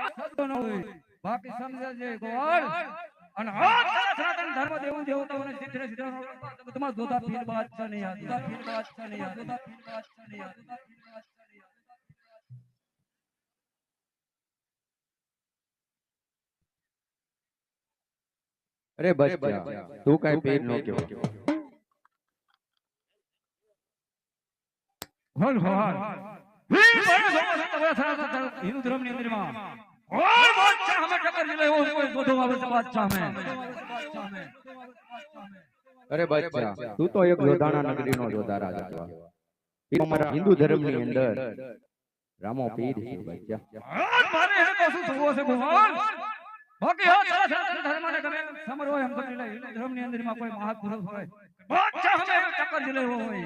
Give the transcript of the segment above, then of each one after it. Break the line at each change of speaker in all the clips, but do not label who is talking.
સદો ન હોય બાકી સમજે ગોળ અને સનાતન ધર્મ દેવું દેવતાઓને સિદ્ધ સિદ્ધ તમાર જોતા પીર બાદશાહ નહીં આતા પીર બાદશાહ નહીં આતા પીર બાદશાહ નહીં આતા
અરે બસ તું કઈ પીર નો કેવો
હોલ હોલ વીર બને સનાતન હિન્દુ ધર્મની અંદરમાં और बादशाह हमें टक्कर मिले वो कोई गोदो वाले बादशाह में
अरे बच्चा तू तो एक जोधाना नगरी नो जोधा राजा था हमारा हिंदू धर्म ની અંદર रामो पीर છે बच्चा
मारे है तो सुबह से भगवान बाकी हो सनातन धर्म ने गमे समर होय हम કરી લે हिंदू धर्म ની અંદર માં કોઈ महापुरुष होय बादशाह हमें टक्कर मिले वो होय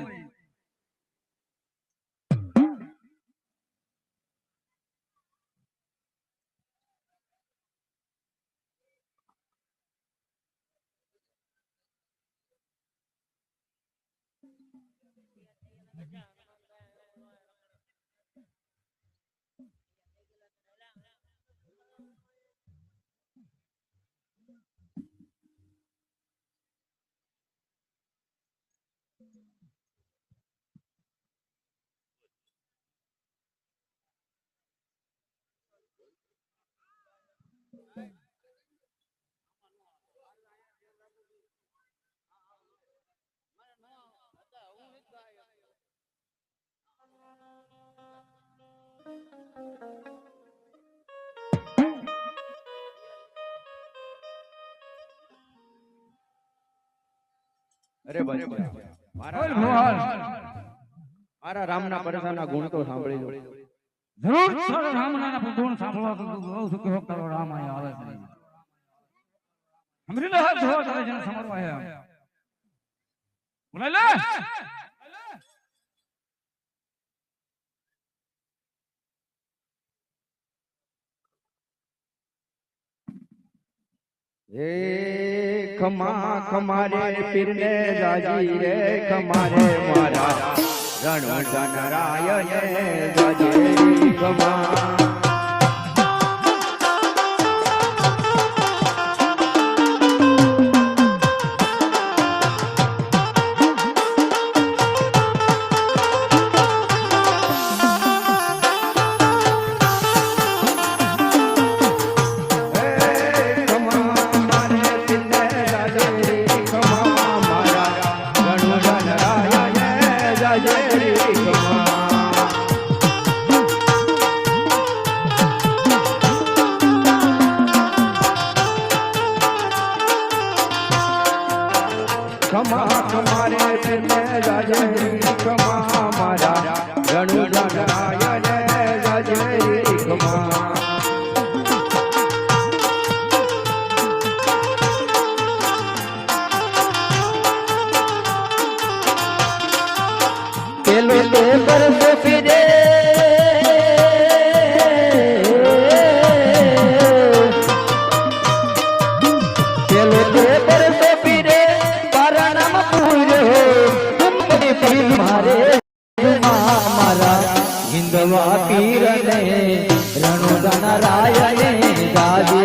અરે બચ્ચા મારા રામના પરસાના ગુણ તો સાંભળી લો
જરૂર રામના ગુણ સાંભળવા તો બહુ સુખ હો તારો રામ આયા આવે છે हमरी हाथ धो तारे जन समरवा है बोला ले
हे खमा खमारे पीरने जाजी रे खमारे मारा रणु जनरायण जाजी खमा
हिंदवा पीर ने रणु जनरायण जाजी